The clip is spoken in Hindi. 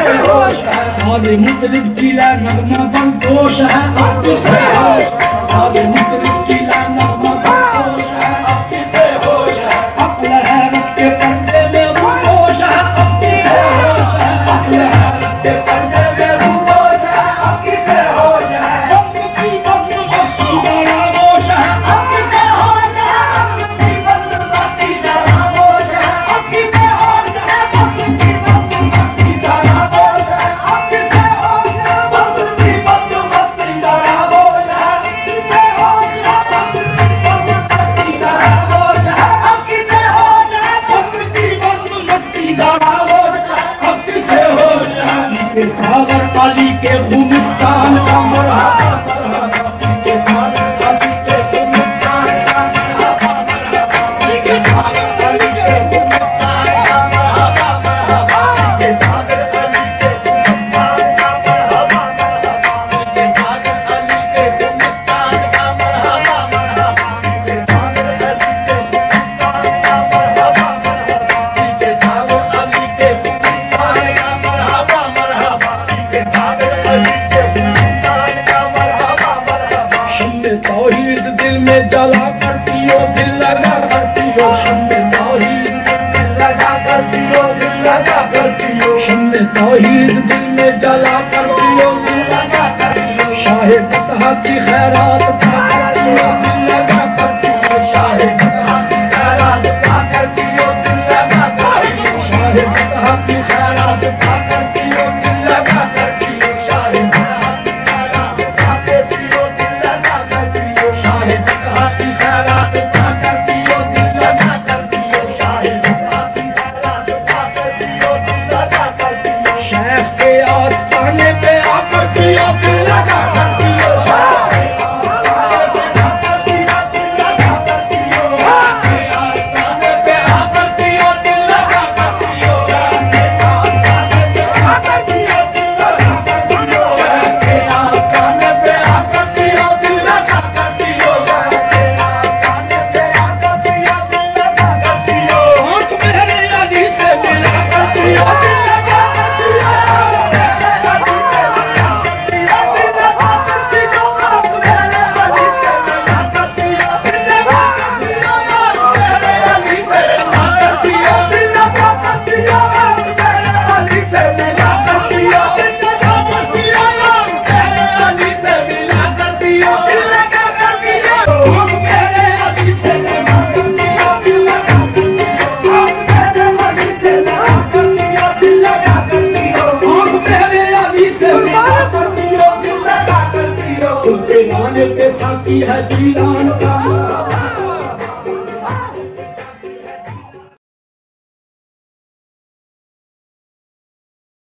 साले मुतलिब जिला नगमा बंदोश है अब किसे होश, साले मुतलिब जिला नगमा बंदोश है अब किसे होश है, अपने हैरत के पर्दे में बंदोश है अब किसे होश है, अपने हैरत के पर्दे में बंदोश है अब किसे होश है, बंदी बंदी जरा होश है अब किसे होश है, बंदी बंदी जरा होश है अब किसे होश है, बंदी बंदी जरा होश है अब किसे होश है, बंदी बंदी जरा होश है अब किसे होश है, बंदी बंदी जरा होश है अब किसे होश है, बंदी बंदी जरा होश है अब किसे होश है, के सागर अली के भूमिस्तान का मरहबा मरहबा, के सागर अली के भूमिस्तान का मरहबा मरहबा, के सागर अली के भूमिस्तान का मरहबा मरहबा, के सागर अली के भूमिस्तान का मरहबा मरहबा, के सागर अली के भूमिस्तान का मरहबा मरहबा, के सागर अली के भूमिस्तान का मरहबा मरहबा, के सागर अली के भूमिस्तान का मरहबा मरहबा, के सागर अली के भूमिस्तान का मरहबा मरहबा, शम्मे तौहीद दिल में जला करती हो, दिल लगा करती हो, शम्मे तौहीद दिल लगा करती हो, दिल लगा करती हो, शम्मे तौहीद दिल में जला करती हो, दिल लगा करती हो, शाहे फतह की खैरात पा करती हो, दिल लगा करती हो, शाहे फतह की खैरात पा करती हो, दिल लगा करती हो, शाहे फतह की खैरात पा करती हो, दिल लगा करती हो, शाहे फतह की खैरात पा करती हो, दिल लगा करती हो, शाहे फतह की खैरात पा करती हो, दिल लगा करती हो, शाहे फतह की खैरात पा करती हो, दिल लगा करती हो, शेख के आस्थाने पे आ करती हो, दिल लगा करती हो, शेख के आस्थाने पे आ करती हो, दिल लगा करती हो, शेख के आस्थाने पे आ करती हो, दिल लगा करती हो, शेख के आस्थाने पे आ करती हो, दिल लगा करती हो, शेख के आस्थाने पे आ करती हो, दिल लगा करती हो, शेख के आस्थाने पे आ करती हो, दिल लगा करती हो, आँख मेरे अली से मिला करती हो, दिल लगा करती हो, मेरे अली से मिला करती हो, दिल लगा करती हो, आँख मेरे अली से मिला करती हो, दिल लगा करती हो, आँख मेरे अली से मिला करती हो, दिल लगा करती हो, आँख मेरे अली से मिला करती हो, दिल लगा करती हो, आँख मेरे अली से मिला करती हो, दिल लगा करती हो, आँख मेरे अली से मिला करती हो, दिल लगा करती हो, आँख मेरे अली से मिला करती हो, दिल लगा करती हो, आँख मेरे अली से मिला करती हो, दिल लगा करती हो, उसके गाने पे साथी है जीरान का